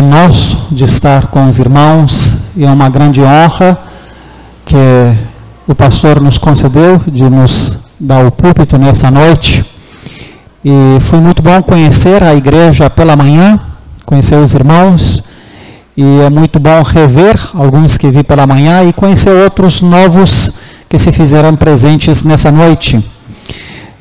nosso de estar com os irmãos e é uma grande honra que o pastor nos concedeu de nos dar o púlpito nessa noite. E foi muito bom conhecer a igreja pela manhã, conhecer os irmãos, e é muito bom rever alguns que vi pela manhã e conhecer outros novos que se fizeram presentes nessa noite.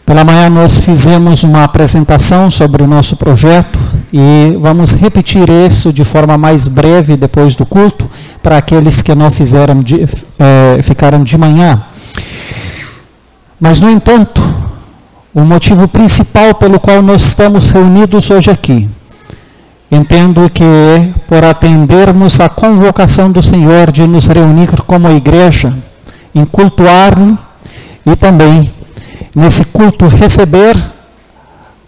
Pela manhã nós fizemos uma apresentação sobre o nosso projeto e vamos repetir isso de forma mais breve depois do culto, para aqueles que não fizeram ficaram de manhã. Mas, no entanto, o motivo principal pelo qual nós estamos reunidos hoje aqui, entendo que é por atendermos à convocação do Senhor de nos reunir como igreja, em cultuar-lhe e também, nesse culto, receber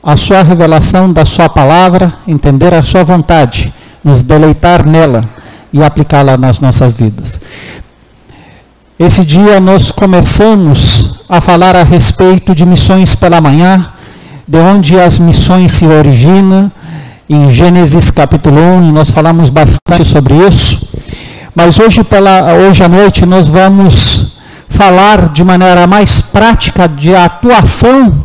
a sua revelação da sua palavra, entender a sua vontade, nos deleitar nela e aplicá-la nas nossas vidas. Esse dia nós começamos a falar a respeito de missões pela manhã, de onde as missões se originam, em Gênesis capítulo 1, e nós falamos bastante sobre isso, mas hoje à noite nós vamos falar de maneira mais prática de atuação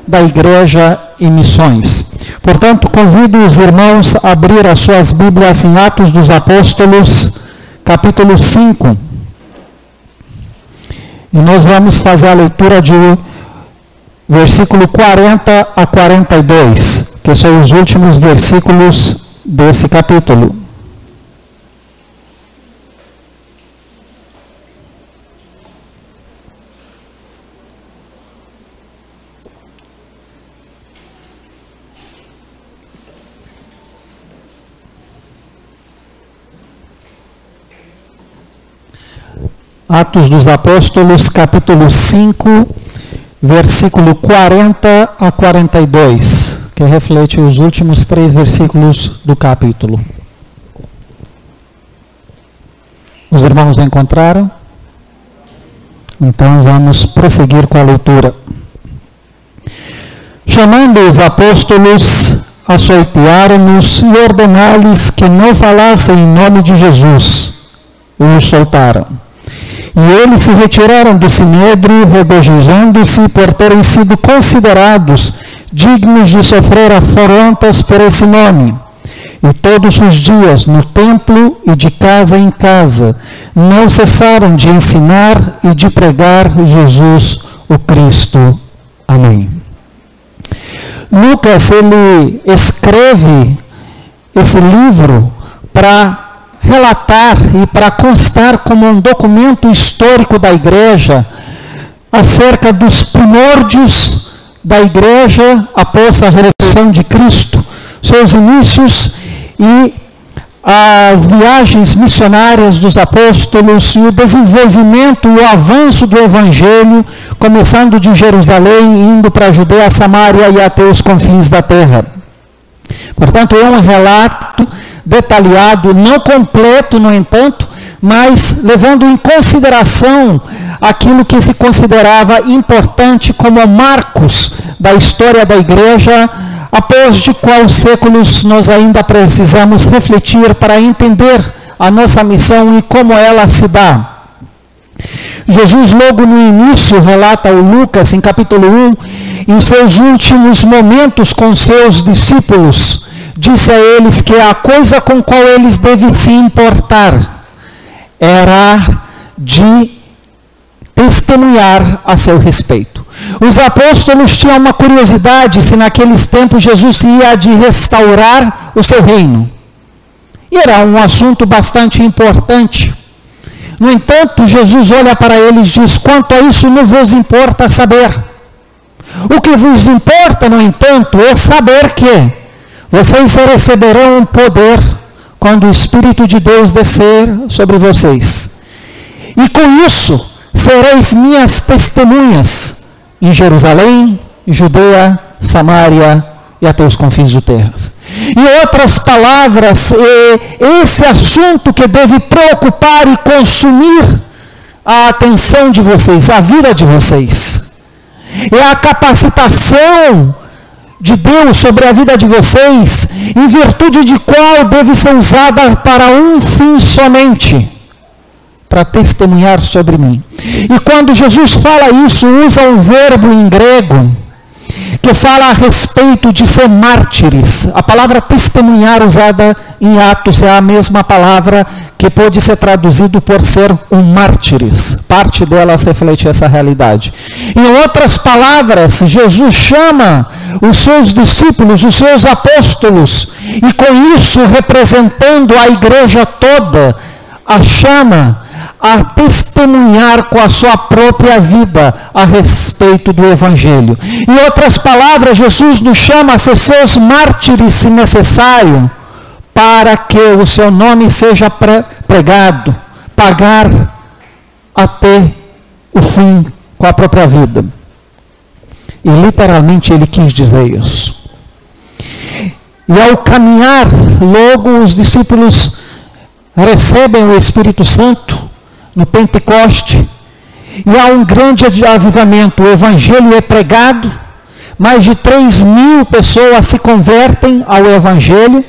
da igreja em missões. Portanto, convido os irmãos a abrir as suas Bíblias em Atos dos Apóstolos, capítulo 5. E nós vamos fazer a leitura de versículo 40 a 42, que são os últimos versículos desse capítulo. Atos dos Apóstolos, capítulo 5, versículo 40 a 42, que reflete os últimos 3 versículos do capítulo. Os irmãos encontraram? Então vamos prosseguir com a leitura. Chamando os apóstolos, açoitearam-nos e ordenaram-lhes que não falassem em nome de Jesus. E os soltaram. E eles se retiraram do sinédrio, regozijando-se por terem sido considerados dignos de sofrer afrontas por esse nome. E todos os dias, no templo e de casa em casa, não cessaram de ensinar e de pregar Jesus, o Cristo. Amém. Lucas, ele escreve esse livro para relatar e para constar como um documento histórico da igreja acerca dos primórdios da igreja após a ressurreição de Cristo, seus inícios e as viagens missionárias dos apóstolos e o desenvolvimento e o avanço do evangelho, começando de Jerusalém, indo para a Judeia, Samaria e até os confins da terra. Portanto, é um relato detalhado, não completo, no entanto, mas levando em consideração aquilo que se considerava importante como marcos da história da igreja, após de quais séculos nós ainda precisamos refletir para entender a nossa missão e como ela se dá. Jesus, logo no início, relata o Lucas, em capítulo 1, em seus últimos momentos com seus discípulos, disse a eles que a coisa com qual eles devem se importar era de testemunhar a seu respeito. Os apóstolos tinham uma curiosidade se naqueles tempos Jesus ia de restaurar o seu reino. E era um assunto bastante importante. No entanto, Jesus olha para eles e diz: quanto a isso não vos importa saber. O que vos importa, no entanto, é saber que vocês receberão um poder quando o Espírito de Deus descer sobre vocês. E com isso, sereis minhas testemunhas em Jerusalém, Judeia, Samaria e até os confins da terra. Em outras palavras, esse assunto que deve preocupar e consumir a atenção de vocês, a vida de vocês. É a capacitação de Deus sobre a vida de vocês, em virtude de qual deve ser usada para um fim somente, para testemunhar sobre mim. E quando Jesus fala isso, usa um verbo em grego, que fala a respeito de ser mártires. A palavra testemunhar usada em Atos é a mesma palavra que pode ser traduzido por ser um mártires. Parte delas reflete essa realidade. Em outras palavras, Jesus chama os seus discípulos, os seus apóstolos, e com isso representando a igreja toda, a chama a testemunhar com a sua própria vida a respeito do Evangelho. Em outras palavras, Jesus nos chama a ser seus mártires, se necessário, para que o seu nome seja pregado, pagar até o fim com a própria vida. E literalmente ele quis dizer isso. E ao caminhar, logo os discípulos recebem o Espírito Santo no Pentecoste, e há um grande avivamento. O Evangelho é pregado, mais de 3.000 pessoas se convertem ao Evangelho,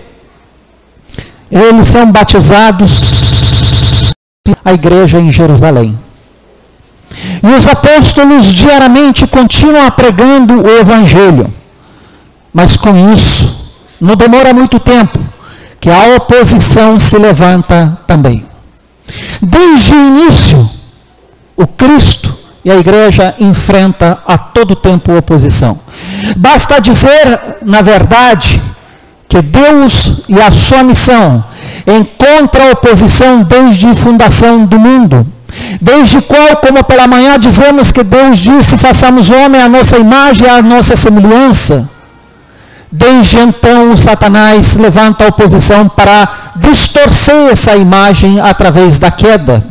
eles são batizados, a igreja em Jerusalém. E os apóstolos diariamente continuam pregando o Evangelho, mas com isso, não demora muito tempo, que a oposição se levanta também. Desde o início, o Cristo e a igreja enfrentam a todo tempo oposição. Basta dizer, na verdade, que Deus e a sua missão encontram oposição desde a fundação do mundo. Desde qual, como pela manhã dizemos que Deus disse, façamos o homem à nossa imagem e à nossa semelhança. Desde então, o Satanás levanta a oposição para distorcer essa imagem através da queda.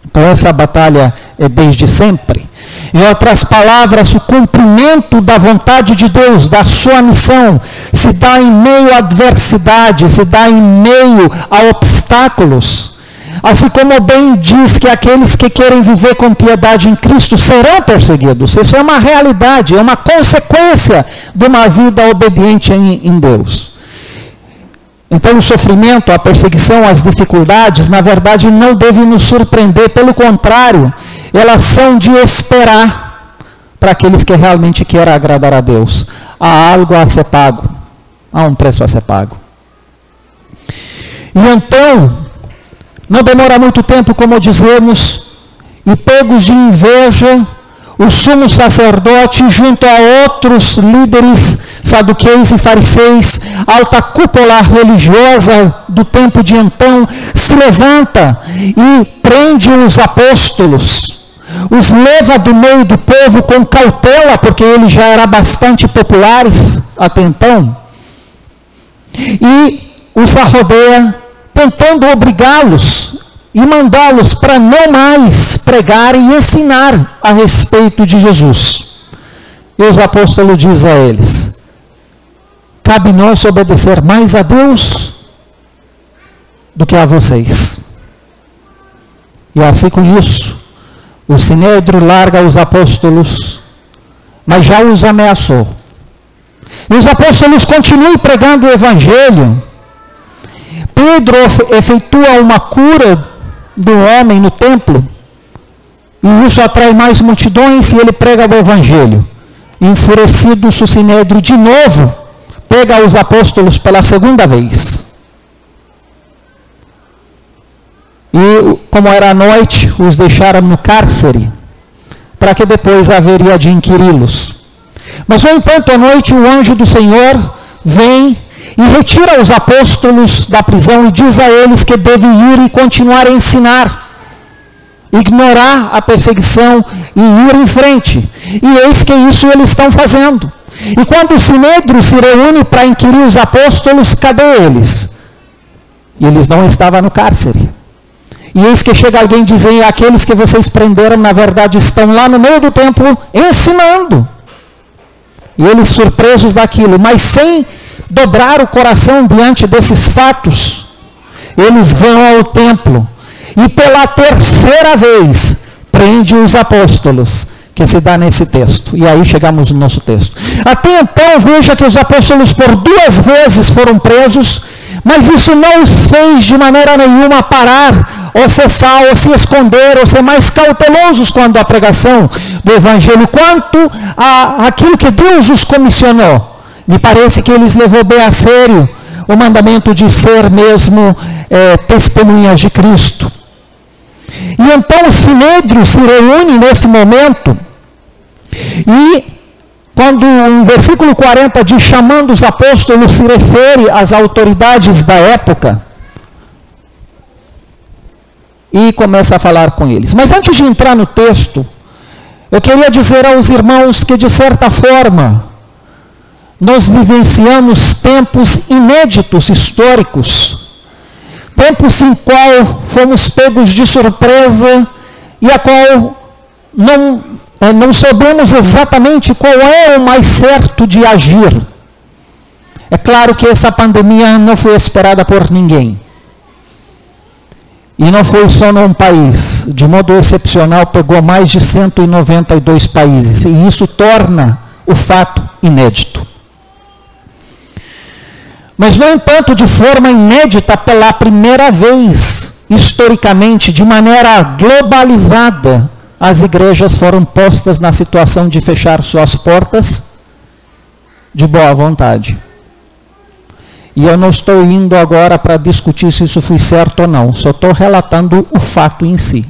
Então, essa batalha é desde sempre. Em outras palavras, o cumprimento da vontade de Deus, da sua missão, se dá em meio à adversidade, se dá em meio a obstáculos. Assim como bem diz que aqueles que querem viver com piedade em Cristo serão perseguidos. Isso é uma realidade, é uma consequência de uma vida obediente em Deus. Então o sofrimento, a perseguição, as dificuldades, na verdade não devem nos surpreender, pelo contrário, elas são de esperar para aqueles que realmente querem agradar a Deus. Há algo a ser pago, há um preço a ser pago. E então, não demora muito tempo, como dizemos, e pegos de inveja, o sumo sacerdote, junto a outros líderes saduqueus e fariseus, alta cúpula religiosa do tempo de então, se levanta e prende os apóstolos, os leva do meio do povo com cautela, porque eles já eram bastante populares até então, e os arrodeia, tentando obrigá-los e mandá-los para não mais pregar e ensinar a respeito de Jesus. E os apóstolos dizem a eles: cabe nós obedecer mais a Deus do que a vocês. E assim com isso, o Sinédrio larga os apóstolos, mas já os ameaçou. E os apóstolos continuam pregando o Evangelho. Pedro efetua uma cura do homem no templo, e isso atrai mais multidões, e ele prega o Evangelho. Enfurecido, o Sinédrio de novo pega os apóstolos pela segunda vez. E como era a noite, os deixaram no cárcere, para que depois haveria de inquiri-los. Mas no entanto, à noite, o anjo do Senhor vem e retira os apóstolos da prisão e diz a eles que devem ir e continuar a ensinar, ignorar a perseguição e ir em frente. E eis que isso eles estão fazendo. E quando o Sinédrio se reúne para inquirir os apóstolos, cadê eles? E eles não estavam no cárcere. E eis que chega alguém dizendo: aqueles que vocês prenderam, na verdade, estão lá no meio do templo ensinando. E eles surpresos daquilo, mas sem dobrar o coração diante desses fatos, eles vão ao templo e pela terceira vez prende os apóstolos, que se dá nesse texto. E aí chegamos no nosso texto. Até então, veja que os apóstolos por 2 vezes foram presos, mas isso não os fez de maneira nenhuma parar, ou cessar, ou se esconder, ou ser mais cautelosos quanto à pregação do Evangelho, quanto àquilo que Deus os comissionou. Me parece que eles levou bem a sério o mandamento de ser mesmo testemunhas de Cristo. E então o Sinédrio se reúne nesse momento, e quando o versículo 40 diz, chamando os apóstolos, se refere às autoridades da época, e começa a falar com eles. Mas antes de entrar no texto, eu queria dizer aos irmãos que, de certa forma, nós vivenciamos tempos inéditos, históricos, tempos em qual fomos pegos de surpresa e a qual não sabemos exatamente qual é o mais certo de agir. É claro que essa pandemia não foi esperada por ninguém. E não foi só num país. De modo excepcional, pegou mais de 192 países. E isso torna o fato inédito. Mas, no entanto, de forma inédita, pela primeira vez, historicamente, de maneira globalizada, as igrejas foram postas na situação de fechar suas portas de boa vontade. E eu não estou indo agora para discutir se isso foi certo ou não, só estou relatando o fato em si.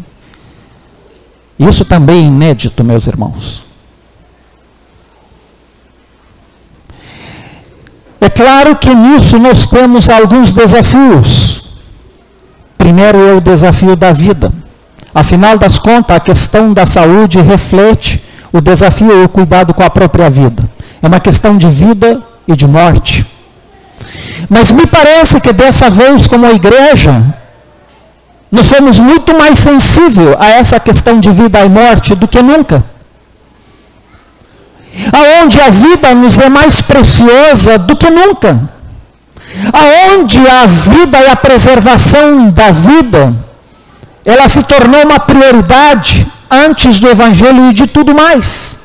Isso também é inédito, meus irmãos. É claro que nisso nós temos alguns desafios. Primeiro é o desafio da vida. Afinal das contas, a questão da saúde reflete o desafio e o cuidado com a própria vida. É uma questão de vida e de morte. Mas me parece que dessa vez, como igreja, nós somos muito mais sensíveis a essa questão de vida e morte do que nunca. Aonde a vida nos é mais preciosa do que nunca. Aonde a vida e a preservação da vida, ela se tornou uma prioridade antes do Evangelho e de tudo mais.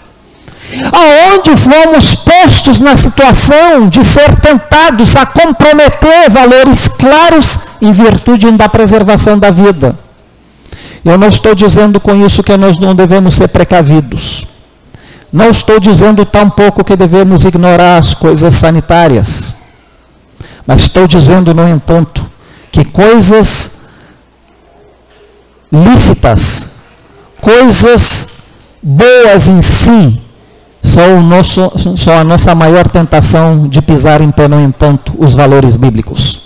Aonde fomos postos na situação de ser tentados a comprometer valores claros em virtude da preservação da vida. Eu não estou dizendo com isso que nós não devemos ser precavidos. Não estou dizendo tampouco que devemos ignorar as coisas sanitárias. Mas estou dizendo, no entanto, que coisas lícitas, coisas boas em si, são a nossa maior tentação de pisar em pé, no entanto, os valores bíblicos.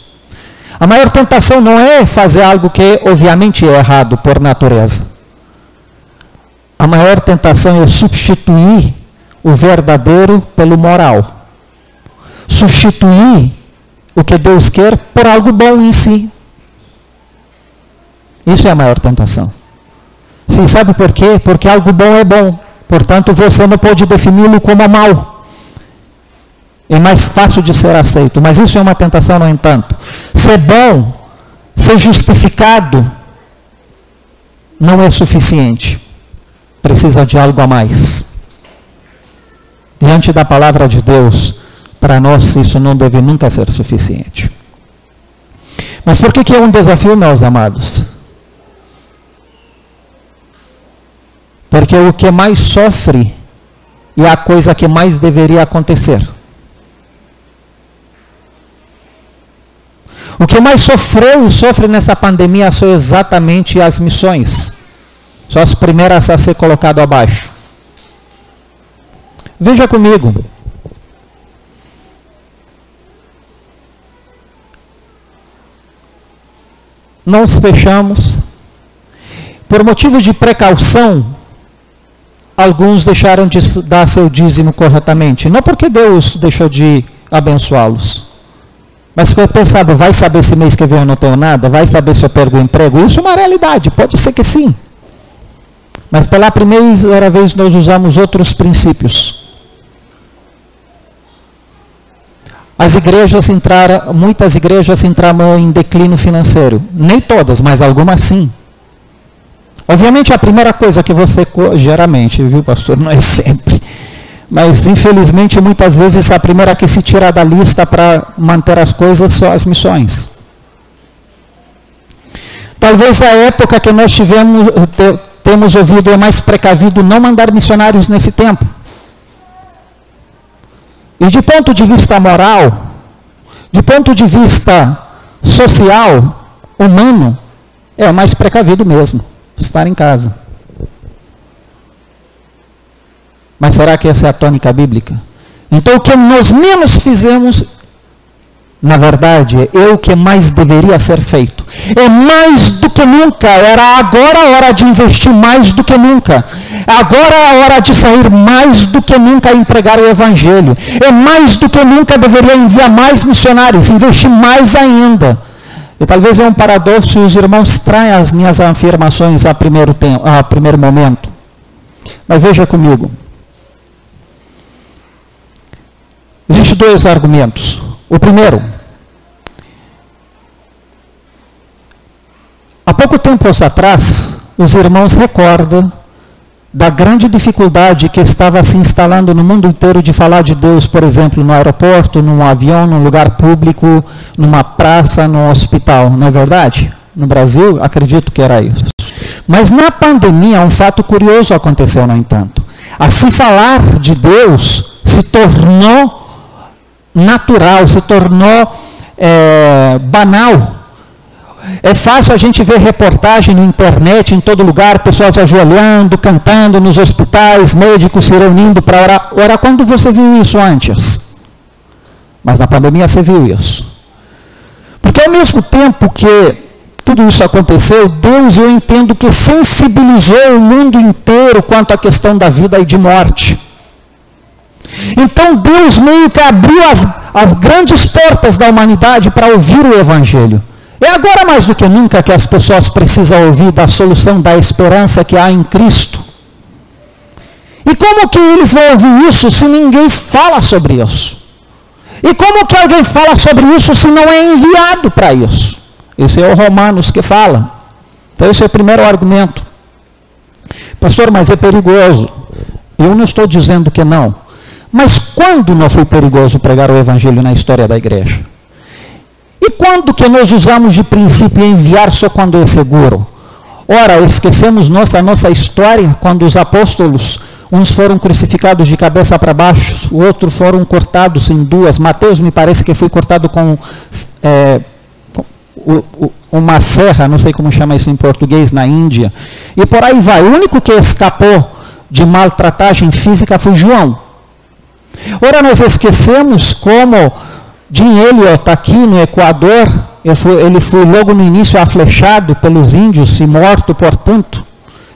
A maior tentação não é fazer algo que obviamente é errado por natureza. A maior tentação é substituir o verdadeiro pelo moral. Substituir o que Deus quer por algo bom em si. Isso é a maior tentação. Você sabe por quê? Porque algo bom é bom. Portanto, você não pode defini-lo como mal. É mais fácil de ser aceito. Mas isso é uma tentação, no entanto. Ser bom, ser justificado, não é suficiente. Precisa de algo a mais. Diante da palavra de Deus, para nós isso não deve nunca ser suficiente. Mas por que é um desafio, meus amados? Porque o que mais sofre é a coisa que mais deveria acontecer. O que mais sofreu e sofre nessa pandemia são exatamente as missões. São as primeiras a ser colocado abaixo. Veja comigo. Nós fechamos. Por motivo de precaução, alguns deixaram de dar seu dízimo corretamente. Não porque Deus deixou de abençoá-los. Mas foi pensado, vai saber se mês que vem eu não tenho nada? Vai saber se eu perco o emprego? Isso é uma realidade, pode ser que sim. Mas pela primeira vez nós usamos outros princípios. Muitas igrejas entraram em declínio financeiro. Nem todas, mas algumas sim. Obviamente a primeira coisa que você, geralmente, viu, pastor, não é sempre, mas infelizmente muitas vezes a primeira que se tira da lista para manter as coisas são as missões. Talvez a época que nós temos ouvido é mais precavido não mandar missionários nesse tempo. E de ponto de vista moral, de ponto de vista social, humano, é o mais precavido mesmo, estar em casa. Mas será que essa é a tônica bíblica? Então o que nós menos fizemos, na verdade, é o que mais deveria ser feito. É mais do que nunca, era agora a hora de investir mais do que nunca. Agora é a hora de sair mais do que nunca em pregar o Evangelho. É mais do que nunca deveria enviar mais missionários, investir mais ainda. E talvez é um paradoxo e os irmãos traem as minhas afirmações a primeiro momento. Mas veja comigo. Existem dois argumentos. O primeiro, há pouco tempo atrás, os irmãos recordam da grande dificuldade que estava se instalando no mundo inteiro de falar de Deus, por exemplo, no aeroporto, num avião, num lugar público, numa praça, num hospital. Não é verdade? No Brasil, acredito que era isso. Mas na pandemia, um fato curioso aconteceu, no entanto. A se falar de Deus se tornou natural, se tornou banal. É fácil a gente ver reportagem na internet, em todo lugar, pessoas ajoelhando, cantando nos hospitais, médicos se reunindo para orar. Ora, quando você viu isso antes? Mas na pandemia você viu isso. Porque ao mesmo tempo que tudo isso aconteceu, Deus, eu entendo que sensibilizou o mundo inteiro quanto à questão da vida e de morte. Então Deus meio que abriu as grandes portas da humanidade para ouvir o Evangelho. É agora mais do que nunca que as pessoas precisam ouvir da solução, da esperança que há em Cristo. E como que eles vão ouvir isso se ninguém fala sobre isso? E como que alguém fala sobre isso se não é enviado para isso? Esse é o Romanos que fala. Então esse é o primeiro argumento. Pastor, mas é perigoso. Eu não estou dizendo que não. Mas quando não foi perigoso pregar o Evangelho na história da igreja? E quando que nós usamos de princípio enviar só quando é seguro? Ora, esquecemos a nossa história quando os apóstolos, uns foram crucificados de cabeça para baixo, outros foram cortados em duas. Mateus me parece que foi cortado com uma serra, não sei como chama isso em português, na Índia. E por aí vai. O único que escapou de maltratagem física foi João. Ora, nós esquecemos como Jim Elliot, aqui no Equador, ele foi logo no início aflechado pelos índios e morto, portanto,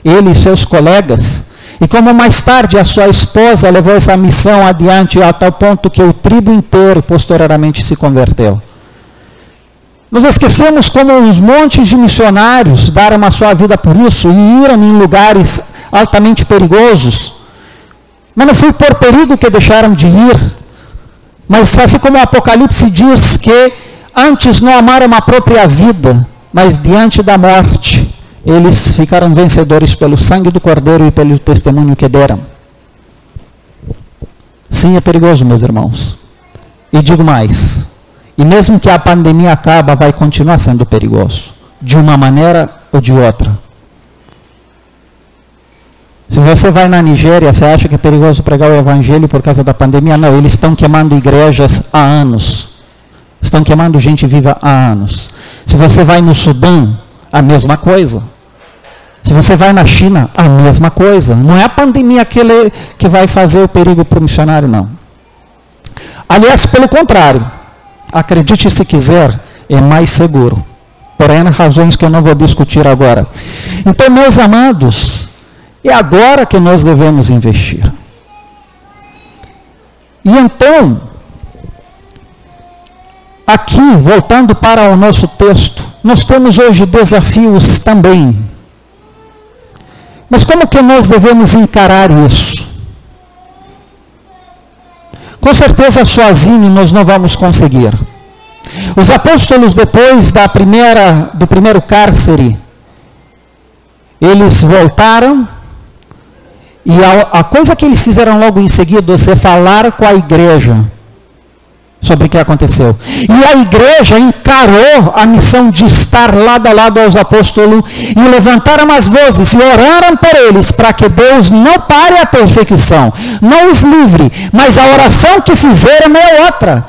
ele e seus colegas. E como mais tarde a sua esposa levou essa missão adiante a tal ponto que o tribo inteiro posteriormente se converteu. Nós esquecemos como uns montes de missionários deram a sua vida por isso e iram em lugares altamente perigosos. Mas não foi por perigo que deixaram de ir. Mas assim como o Apocalipse diz que antes não amaram a própria vida, mas diante da morte, eles ficaram vencedores pelo sangue do Cordeiro e pelo testemunho que deram. Sim, é perigoso, meus irmãos. E digo mais, e mesmo que a pandemia acabe, vai continuar sendo perigoso, de uma maneira ou de outra. Se você vai na Nigéria, você acha que é perigoso pregar o Evangelho por causa da pandemia? Não, eles estão queimando igrejas há anos. Estão queimando gente viva há anos. Se você vai no Sudão, a mesma coisa. Se você vai na China, a mesma coisa. Não é a pandemia que vai fazer o perigo para o missionário, não. Aliás, pelo contrário, acredite se quiser, é mais seguro. Por N razões que eu não vou discutir agora. Então, meus amados, é agora que nós devemos investir. E então, aqui, voltando para o nosso texto, nós temos hoje desafios também. Mas como que nós devemos encarar isso? Com certeza, sozinho nós não vamos conseguir. Os apóstolos, depois do primeiro cárcere, Eles voltaram, e a coisa que eles fizeram logo em seguida é falar com a igreja sobre o que aconteceu. E a igreja encarou a missão de estar lado a lado aos apóstolos e levantaram as vozes e oraram por eles para que Deus não pare a perseguição, não os livre, mas a oração que fizeram é outra.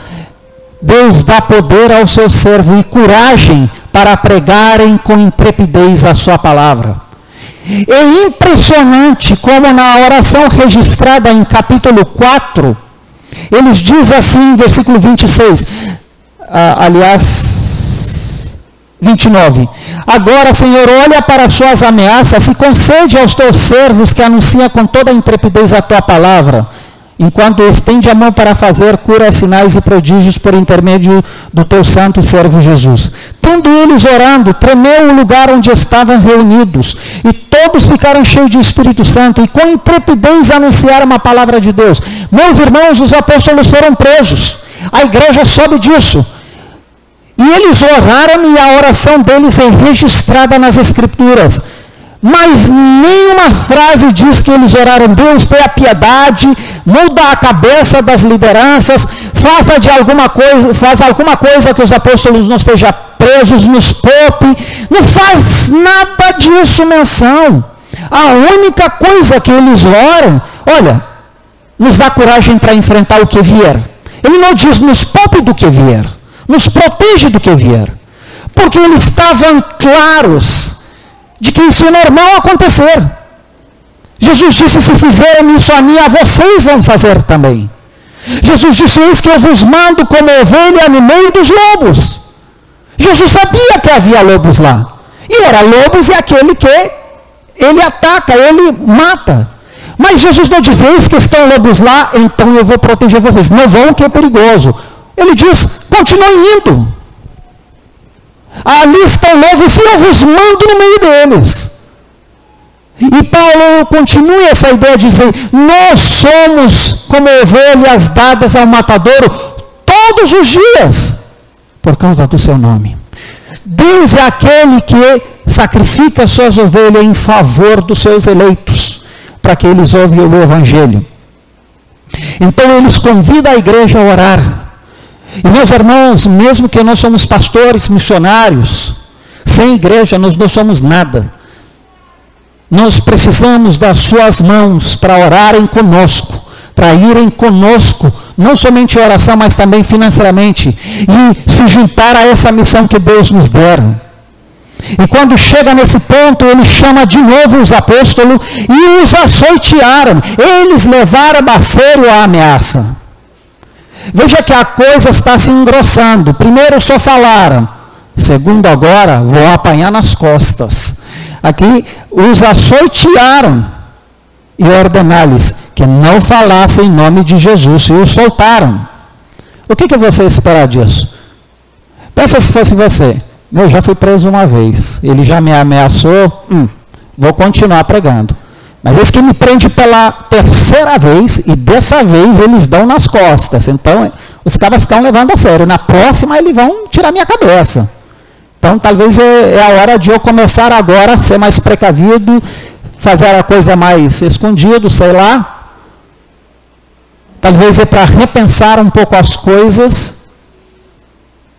Deus dá poder ao seu servo e coragem para pregarem com intrepidez a sua palavra. É impressionante como na oração registrada em capítulo 4, eles dizem assim, versículo 26, aliás, 29. Agora, Senhor, olha para as suas ameaças e concede aos teus servos que anunciam com toda a intrepidez a tua palavra, enquanto estende a mão para fazer curas, sinais e prodígios por intermédio do teu santo servo Jesus. Tendo eles orando, tremeu o lugar onde estavam reunidos, e todos ficaram cheios de Espírito Santo, e com intrepidez anunciaram a palavra de Deus. Meus irmãos, os apóstolos foram presos, a igreja soube disso, e eles oraram, e a oração deles é registrada nas Escrituras. Mas nenhuma frase diz que eles oraram: Deus, tenha piedade, muda a cabeça das lideranças, faz alguma coisa que os apóstolos não estejam presos, nos poupe. Não faz nada disso menção. A única coisa que eles oram, olha, nos dá coragem para enfrentar o que vier. Ele não diz nos poupe do que vier, nos protege do que vier, porque eles estavam claros de que isso é normal acontecer. Jesus disse: se fizerem isso a mim, a vocês vão fazer também. Jesus disse: eis que eu vos mando como ovelha no meio dos lobos. Jesus sabia que havia lobos lá. E era lobos, e aquele que ele ataca, ele mata. Mas Jesus não diz: eis que estão lobos lá, então eu vou proteger vocês. Não vão, que é perigoso. Ele diz: continuem indo. Ali estão lobos e eu vos mando no meio deles. E Paulo continua essa ideia de dizer: nós somos como ovelhas dadas ao matadouro todos os dias, por causa do seu nome. Deus é aquele que sacrifica suas ovelhas em favor dos seus eleitos, para que eles ouçam o evangelho. Então eles convidam a igreja a orar. E meus irmãos, mesmo que nós somos pastores, missionários, sem igreja nós não somos nada. Nós precisamos das suas mãos para orarem conosco, para irem conosco, não somente em oração, mas também financeiramente, e se juntar a essa missão que Deus nos dera. E quando chega nesse ponto, ele chama de novo os apóstolos e os açoitearam. Eles levaram a sério a ameaça. Veja que a coisa está se engrossando. Primeiro só falaram, segundo agora vão apanhar nas costas. Aqui os açoitearam e ordenaram-lhes que não falassem em nome de Jesus, e os soltaram. O que você espera disso? Pensa se fosse você: eu já fui preso uma vez, ele já me ameaçou, vou continuar pregando. Mas eles que me prendem pela terceira vez, e dessa vez eles dão nas costas. Então, os caras estão levando a sério. Na próxima, eles vão tirar minha cabeça. Então, talvez é a hora de eu começar agora a ser mais precavido, fazer a coisa mais escondido, sei lá. Talvez é para repensar um pouco as coisas.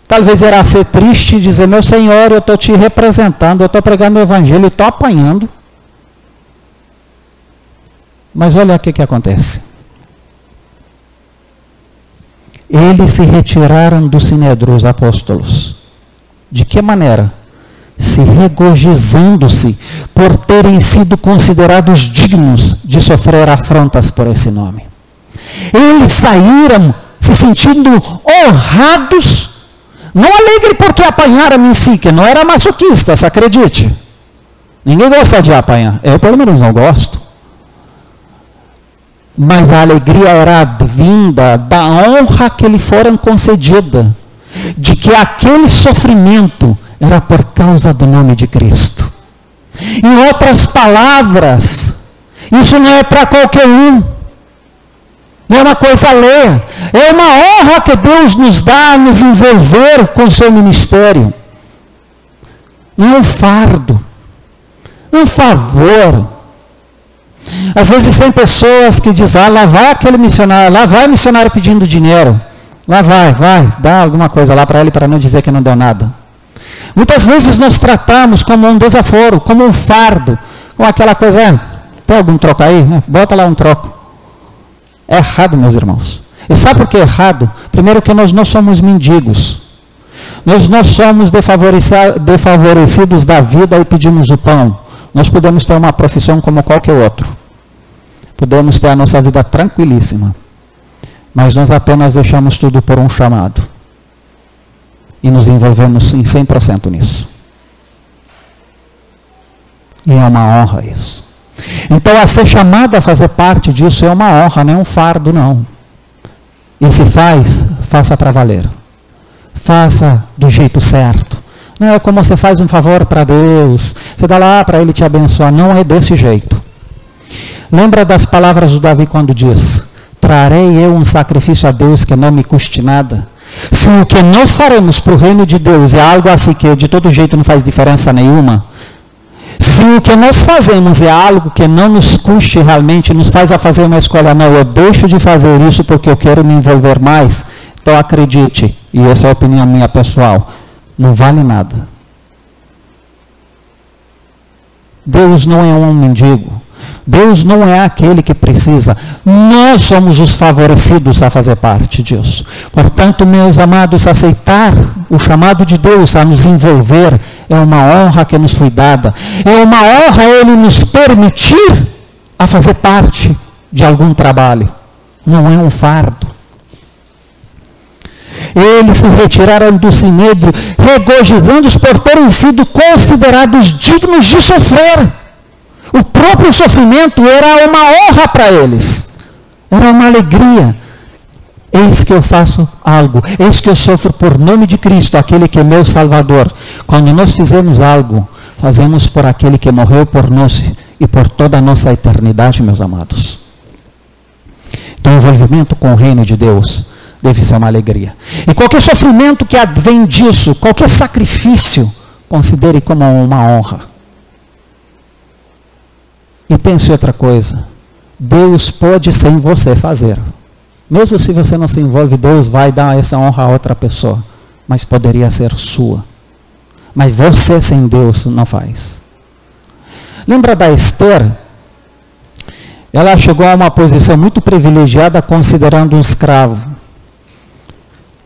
Talvez era ser triste e dizer: meu Senhor, eu estou te representando, eu estou pregando o evangelho, estou apanhando. Mas olha o que acontece. Eles se retiraram do Sinédrio, os apóstolos. De que maneira? Se regozijando-se por terem sido considerados dignos de sofrer afrontas por esse nome. Eles saíram se sentindo honrados, não alegre porque apanharam em si, que não era masoquistas, acredite. Ninguém gosta de apanhar, eu pelo menos não gosto. Mas a alegria era vinda da honra que lhe foram concedida, de que aquele sofrimento era por causa do nome de Cristo. Em outras palavras, isso não é para qualquer um, não é uma coisa alheia, é uma honra que Deus nos dá a nos envolver com o seu ministério. Não é um fardo, Um favor. Às vezes tem pessoas que dizem, lá vai aquele missionário, lá vai missionário pedindo dinheiro. Lá vai, dá alguma coisa lá para ele para não dizer que não deu nada. Muitas vezes nós tratamos como um desaforo, como um fardo, com aquela coisa, tem algum troco aí? Bota lá um troco. É errado, meus irmãos. E sabe por que é errado? Primeiro que nós não somos mendigos. Nós não somos desfavorecidos da vida e pedimos o pão. Nós podemos ter uma profissão como qualquer outro. Podemos ter a nossa vida tranquilíssima. Mas nós apenas deixamos tudo por um chamado. E nos envolvemos em 100% nisso. E é uma honra isso. Então, a ser chamado a fazer parte disso é uma honra, não é um fardo, não. E se faz, faça para valer. Faça do jeito certo. Não é como você faz um favor para Deus, você dá lá para Ele te abençoar. Não é desse jeito. Lembra das palavras do Davi quando diz, trarei eu um sacrifício a Deus que não me custe nada. Se o que nós faremos para o reino de Deus é algo assim que de todo jeito não faz diferença nenhuma, se o que nós fazemos é algo que não nos custe realmente, nos faz a fazer uma escolha, não, eu deixo de fazer isso porque eu quero me envolver mais, então acredite, e essa é a opinião minha pessoal, não vale nada. Deus não é um mendigo. Deus não é aquele que precisa. Nós somos os favorecidos a fazer parte disso. Portanto, meus amados, aceitar o chamado de Deus a nos envolver é uma honra que nos foi dada. É uma honra Ele nos permitir a fazer parte de algum trabalho. Não é um fardo. Eles se retiraram do sinédrio, regozijando-se por terem sido considerados dignos de sofrer. O próprio sofrimento era uma honra para eles. Era uma alegria. Eis que eu faço algo. Eis que eu sofro por nome de Cristo, aquele que é meu Salvador. Quando nós fizemos algo, fazemos por aquele que morreu por nós e por toda a nossa eternidade, meus amados. Então, o envolvimento com o reino de Deus deve ser uma alegria. E qualquer sofrimento que advém disso, qualquer sacrifício, considere como uma honra. E pense outra coisa, Deus pode sem você fazer. Mesmo se você não se envolve, Deus vai dar essa honra a outra pessoa. Mas poderia ser sua. Mas você sem Deus não faz. Lembra da Esther? Ela chegou a uma posição muito privilegiada considerando um escravo.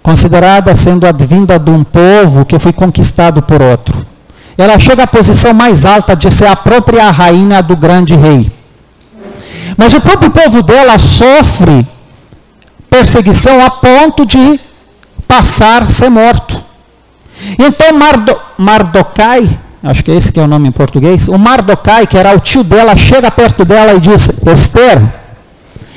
Considerada sendo advinda de um povo que foi conquistado por outro. Ela chega à posição mais alta de ser a própria rainha do grande rei. Mas o próprio povo dela sofre perseguição a ponto de passar a ser morto. Então Mardoquai, acho que esse que é o nome em português, o Mardoquai, que era o tio dela, chega perto dela e diz, Esther,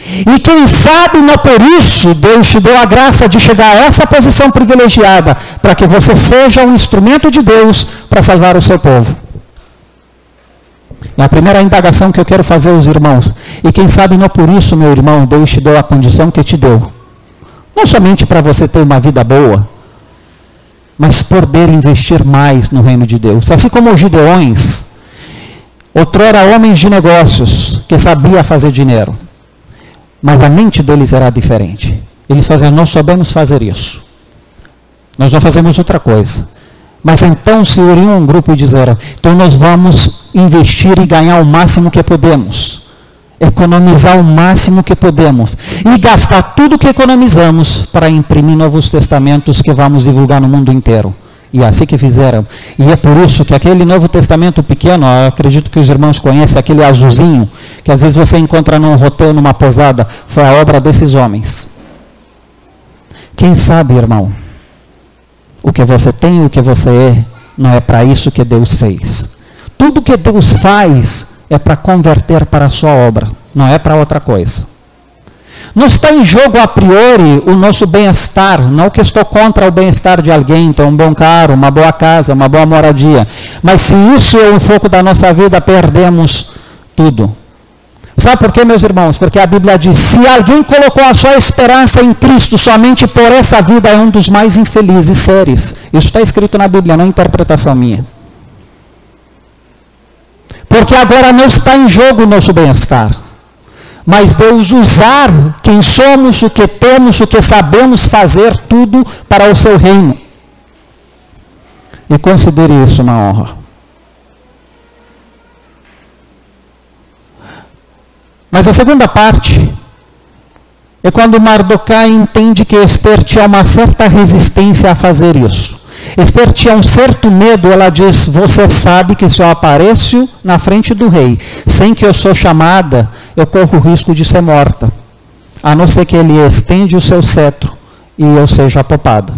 e quem sabe não por isso Deus te deu a graça de chegar a essa posição privilegiada, para que você seja um instrumento de Deus para salvar o seu povo. É a primeira indagação que eu quero fazer aos irmãos. E quem sabe não por isso, meu irmão, Deus te deu a condição que te deu. Não somente para você ter uma vida boa, mas poder investir mais no reino de Deus. Assim como os gideões, outrora homens de negócios, que sabiam fazer dinheiro. Mas a mente deles era diferente. Eles faziam, nós sabemos fazer isso. Nós não fazemos outra coisa. Mas então se uniram um grupo e disseram, então nós vamos investir e ganhar o máximo que podemos. Economizar o máximo que podemos. E gastar tudo que economizamos para imprimir novos testamentos que vamos divulgar no mundo inteiro. E é assim que fizeram. E é por isso que aquele Novo Testamento pequeno, eu acredito que os irmãos conhecem, aquele azulzinho, que às vezes você encontra num roteiro, numa posada, foi a obra desses homens. Quem sabe, irmão, o que você tem e o que você é, não é para isso que Deus fez. Tudo que Deus faz é para converter para a sua obra, não é para outra coisa. Não está em jogo a priori o nosso bem-estar, não que estou contra o bem-estar de alguém, ter um bom carro, uma boa casa, uma boa moradia. Mas se isso é o foco da nossa vida, perdemos tudo. Sabe por quê, meus irmãos? Porque a Bíblia diz, se alguém colocou a sua esperança em Cristo somente por essa vida, é um dos mais infelizes seres. Isso está escrito na Bíblia, não é interpretação minha. Porque agora não está em jogo o nosso bem-estar, mas Deus usar quem somos, o que temos, o que sabemos fazer, tudo para o seu reino. E considere isso uma honra. Mas a segunda parte é quando Mardoquai entende que Esther tinha uma certa resistência a fazer isso. Esther tinha um certo medo, ela diz, você sabe que se eu apareço na frente do rei, sem que eu sou chamada, eu corro o risco de ser morta, a não ser que ele estende o seu cetro e eu seja poupada.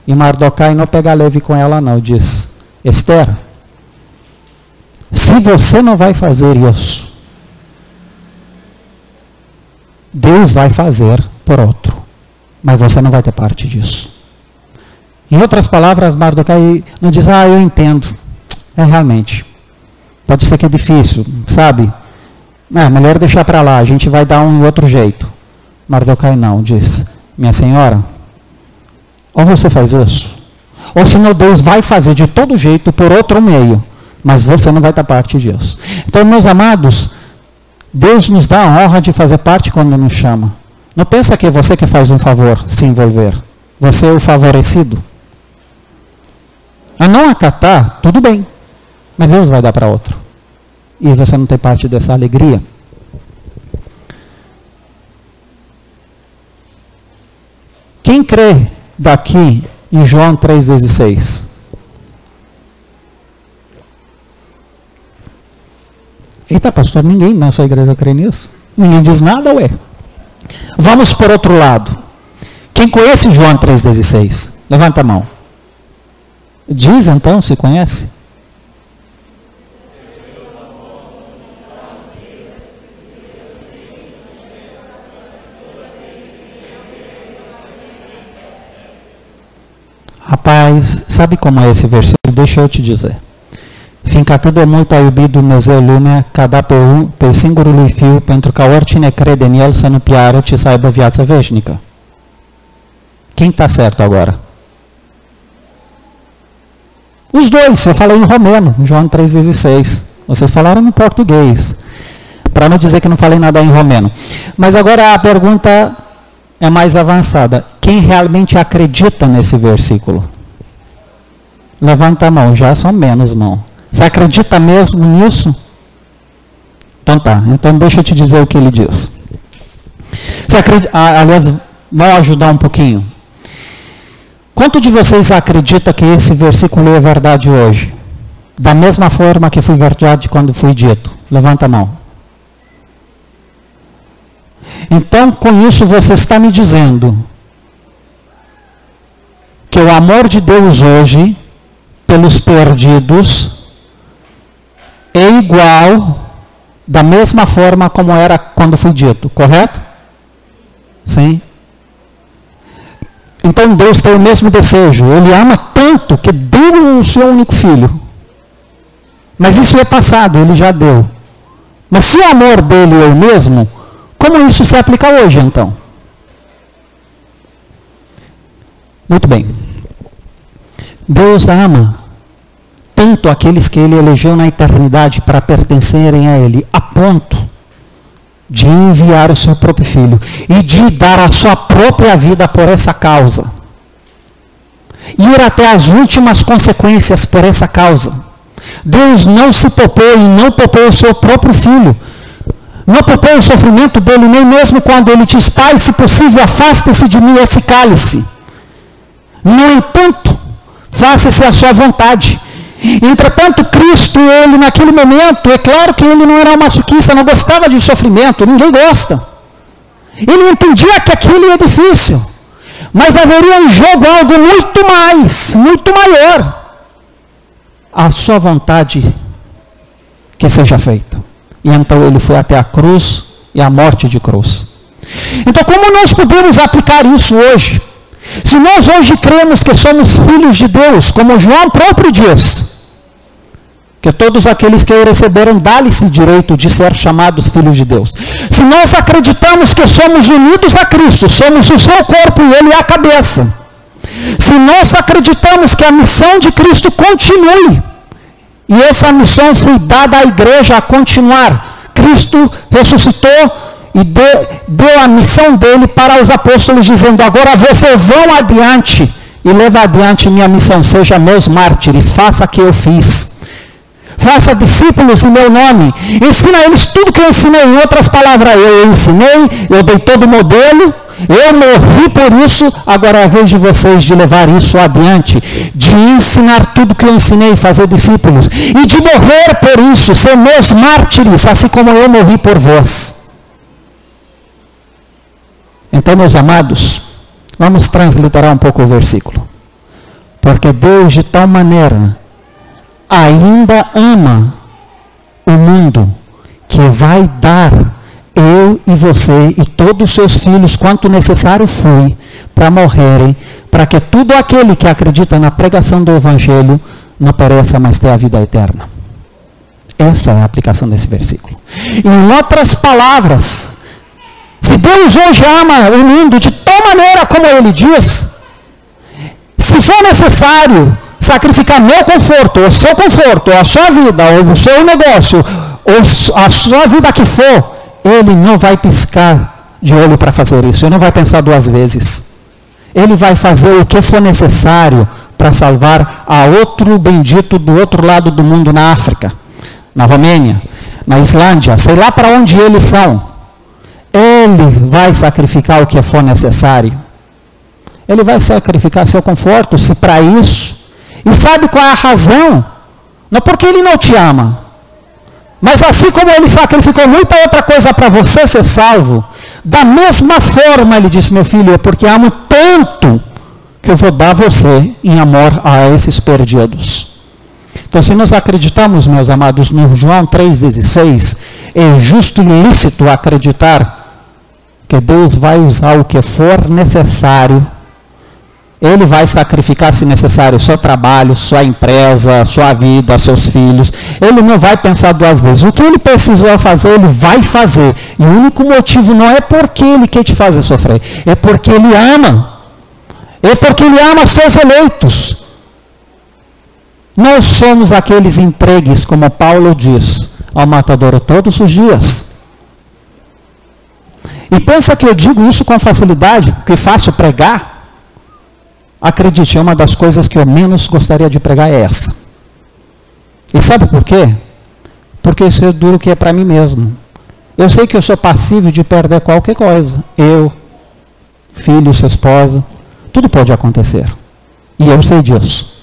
E Mardoquai não pega leve com ela não, diz, Esther, se você não vai fazer isso, Deus vai fazer por outro, mas você não vai ter parte disso. Em outras palavras, Mardoquai não diz, eu entendo. Realmente. Pode ser que é difícil, sabe? Melhor deixar para lá, a gente vai dar um outro jeito. Mardoquai não, diz, minha senhora, ou você faz isso, ou senão Deus vai fazer de todo jeito por outro meio, mas você não vai ter parte disso. Então, meus amados, Deus nos dá a honra de fazer parte quando nos chama. Não pensa que é você que faz um favor se envolver. Você é o favorecido. A não acatar, tudo bem, mas Deus vai dar para outro. E você não tem parte dessa alegria. Quem crê daqui em João 3,16? Eita, pastor, ninguém na sua igreja crê nisso? Ninguém diz nada, ué? Vamos por outro lado. Quem conhece João 3,16? Levanta a mão. Diz então, se conhece? Rapaz, sabe como é esse versículo? Deixa eu te dizer. Finché de molto iubido Mosè lume, cada pe singurul lui fiu, pentru ca oricine crede în el să nu piară, ci să aibă viață veșnică. Quem está certo agora? Os dois, eu falei em romeno, João 3,16. Vocês falaram em português, para não dizer que não falei nada em romeno. Mas agora a pergunta é mais avançada. Quem realmente acredita nesse versículo? Levanta a mão, já são menos mão. Você acredita mesmo nisso? Então tá, então deixa eu te dizer o que ele diz. Você acredita, aliás, vou ajudar um pouquinho. Quanto de vocês acredita que esse versículo é verdade hoje? Da mesma forma que foi verdade quando foi dito? Levanta a mão. Então, com isso você está me dizendo que o amor de Deus hoje pelos perdidos é igual, da mesma forma como era quando foi dito, correto? Sim. Então Deus tem o mesmo desejo, Ele ama tanto que deu o seu único filho. Mas isso é passado, Ele já deu. Mas se o amor dele é o mesmo, como isso se aplica hoje então? Muito bem. Deus ama tanto aqueles que Ele elegeu na eternidade para pertencerem a Ele, a ponto de enviar o seu próprio filho e de dar a sua própria vida por essa causa. Ir até as últimas consequências por essa causa. Deus não se poupou e não poupou o seu próprio filho. Não poupou o sofrimento dele, nem mesmo quando ele diz, Pai, se possível, afaste-se de mim esse cálice. No entanto, faça-se a sua vontade. Entretanto, Cristo, ele naquele momento, é claro que ele não era um masoquista, não gostava de sofrimento, ninguém gosta. Ele entendia que aquilo é difícil, mas haveria em jogo algo muito mais, muito maior. A sua vontade que seja feita. E então ele foi até a cruz e a morte de cruz. Então, como nós podemos aplicar isso hoje? Se nós hoje cremos que somos filhos de Deus, como João próprio diz, que todos aqueles que o receberam, dá-lhes o direito de ser chamados filhos de Deus. Se nós acreditamos que somos unidos a Cristo, somos o seu corpo e Ele é a cabeça. Se nós acreditamos que a missão de Cristo continue, E essa missão foi dada à igreja a continuar. Cristo ressuscitou e deu a missão dele para os apóstolos, dizendo: agora vocês vão adiante e leva adiante minha missão, seja meus mártires, faça o que eu fiz. Faça discípulos em meu nome, ensina eles tudo que eu ensinei. Em outras palavras, eu ensinei, eu dei todo o modelo, eu morri por isso, agora é a vez de vocês de levar isso adiante, de ensinar tudo que eu ensinei, fazer discípulos, e de morrer por isso, ser meus mártires, assim como eu morri por vós. Então, meus amados, vamos transliterar um pouco o versículo. Porque Deus de tal maneira ainda ama o mundo, que vai dar eu e você e todos os seus filhos, quanto necessário foi, para morrerem, para que todo aquele que acredita na pregação do Evangelho não pereça, mas tenha a vida eterna. Essa é a aplicação desse versículo. Em outras palavras, se Deus hoje ama o mundo de tal maneira como Ele diz, se for necessário sacrificar meu conforto, o seu conforto, a sua vida, ou o seu negócio, ou a sua vida que for, Ele não vai piscar de olho para fazer isso. Ele não vai pensar duas vezes. Ele vai fazer o que for necessário para salvar a outro bendito do outro lado do mundo, na África, na Romênia, na Islândia, sei lá para onde eles são. Ele vai sacrificar o que for necessário. Ele vai sacrificar seu conforto, se para isso. E sabe qual é a razão? Não porque Ele não te ama, mas assim como Ele sacrificou muita outra coisa para você ser salvo, da mesma forma Ele disse: meu filho, é porque amo tanto que eu vou dar você em amor a esses perdidos. Então, se nós acreditamos, meus amados, no João 3,16, é justo e lícito acreditar que Deus vai usar o que for necessário. Ele vai sacrificar, se necessário, o seu trabalho, sua empresa, sua vida, seus filhos. Ele não vai pensar duas vezes. O que ele precisou fazer, ele vai fazer. E o único motivo não é porque ele quer te fazer sofrer, é porque ele ama. É porque ele ama seus eleitos. Nós somos aqueles entregues, como Paulo diz, ao matadouro todos os dias. E pensa que eu digo isso com facilidade, porque é fácil pregar? Acredite, uma das coisas que eu menos gostaria de pregar é essa. E sabe por quê? Porque isso é duro que é para mim mesmo. Eu sei que eu sou passível de perder qualquer coisa. Eu, filhos, esposa, tudo pode acontecer. E eu sei disso.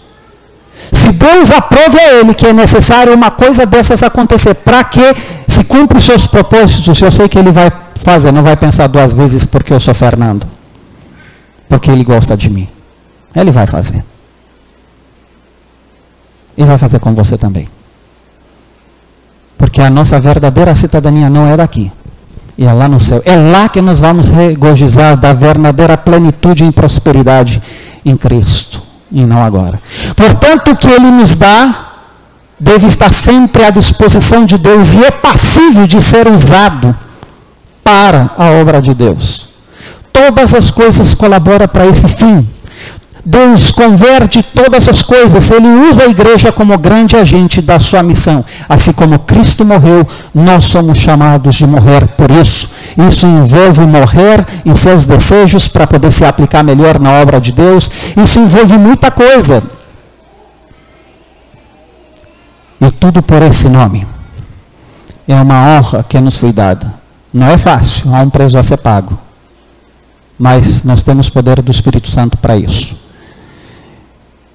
Se Deus aprova a Ele que é necessário uma coisa dessas acontecer, para que se cumpra os seus propósitos, eu sei que Ele vai fazer, não vai pensar duas vezes porque eu sou Fernando. Porque Ele gosta de mim. Ele vai fazer. E vai fazer com você também. Porque a nossa verdadeira cidadania não é daqui. E é lá no céu. É lá que nós vamos regozijar da verdadeira plenitude e prosperidade em Cristo. E não agora. Portanto, o que Ele nos dá deve estar sempre à disposição de Deus. E é passível de ser usado para a obra de Deus. Todas as coisas colaboram para esse fim. Deus converte todas as coisas. Ele usa a igreja como grande agente da sua missão. Assim como Cristo morreu, nós somos chamados de morrer por isso. Isso envolve morrer em seus desejos para poder se aplicar melhor na obra de Deus. Isso envolve muita coisa. E tudo por esse nome. É uma honra que nos foi dada. Não é fácil, há um preço a ser pago. Mas nós temos poder do Espírito Santo para isso.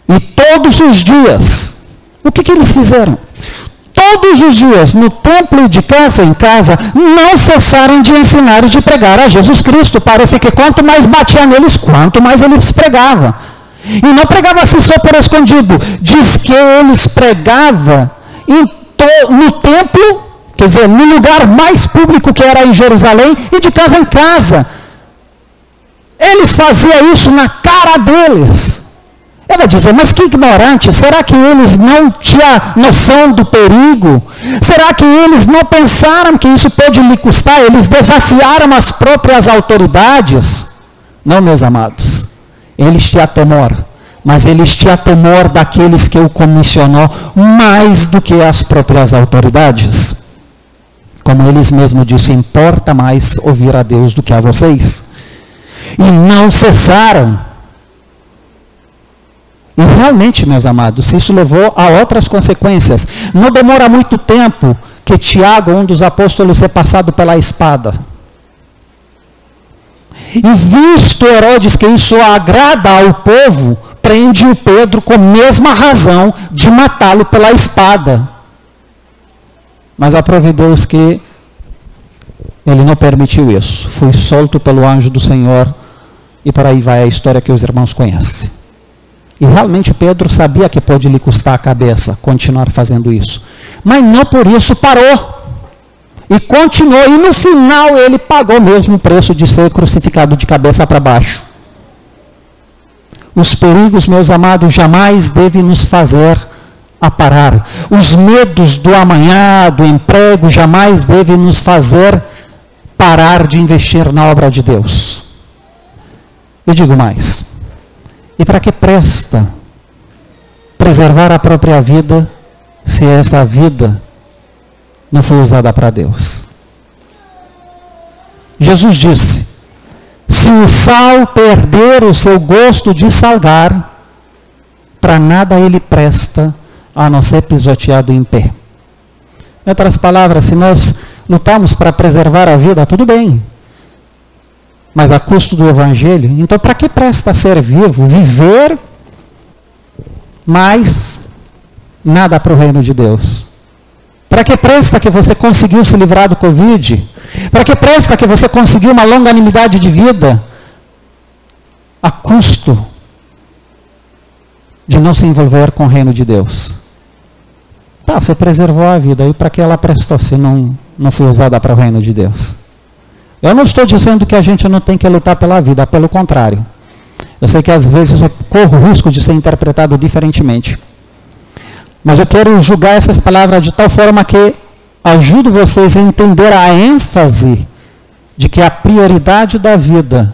E todos os dias, o que eles fizeram? Todos os dias, no templo e de casa em casa, não cessaram de ensinar e de pregar a Jesus Cristo. Parece que quanto mais batia neles, quanto mais eles pregavam. E não pregava assim só por escondido. Diz que eles pregavam no templo, quer dizer, no lugar mais público que era em Jerusalém, e de casa em casa. Eles faziam isso na cara deles. Eu vou dizer, mas que ignorante, será que eles não tinham noção do perigo? Será que eles não pensaram que isso pode lhe custar? Eles desafiaram as próprias autoridades? Não, meus amados, eles tinham temor mas eles tinham temor daqueles que o comissionou mais do que as próprias autoridades. Como eles mesmos disseram, importa mais ouvir a Deus do que a vocês. E não cessaram. E realmente, meus amados, isso levou a outras consequências. Não demora muito tempo que Tiago, um dos apóstolos, é passado pela espada. E visto Herodes que isso agrada ao povo, prende o Pedro com a mesma razão de matá-lo pela espada. Mas aprove Deus que ele não permitiu isso. Foi solto pelo anjo do Senhor, e por aí vai a história que os irmãos conhecem. E realmente Pedro sabia que pode lhe custar a cabeça continuar fazendo isso. Mas não por isso parou. E continuou, e no final ele pagou mesmo o preço de ser crucificado de cabeça para baixo. Os perigos, meus amados, jamais devem nos fazer a parar. Os medos do amanhã, do emprego, jamais devem nos fazer parar de investir na obra de Deus. Eu digo mais. E para que presta preservar a própria vida, se essa vida não foi usada para Deus? Jesus disse: se o sal perder o seu gosto de salgar, para nada ele presta, a não ser pisoteado em pé. Em outras palavras, se nós lutamos para preservar a vida, tudo bem, mas a custo do Evangelho. Então, para que presta ser vivo, viver, mas nada para o reino de Deus? Para que presta que você conseguiu se livrar do Covid? Para que presta que você conseguiu uma longanimidade de vida a custo de não se envolver com o reino de Deus? Tá, você preservou a vida, e para que ela prestou se não foi usada para o reino de Deus? Eu não estou dizendo que a gente não tem que lutar pela vida, pelo contrário. Eu sei que às vezes eu corro o risco de ser interpretado diferentemente. Mas eu quero julgar essas palavras de tal forma que ajudo vocês a entender a ênfase de que a prioridade da vida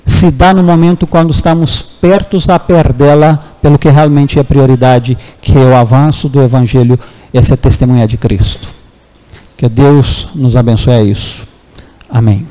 se dá no momento quando estamos perto a perdê-la pelo que realmente é prioridade, que é o avanço do Evangelho, essa testemunha de Cristo. Que Deus nos abençoe a isso. Amém.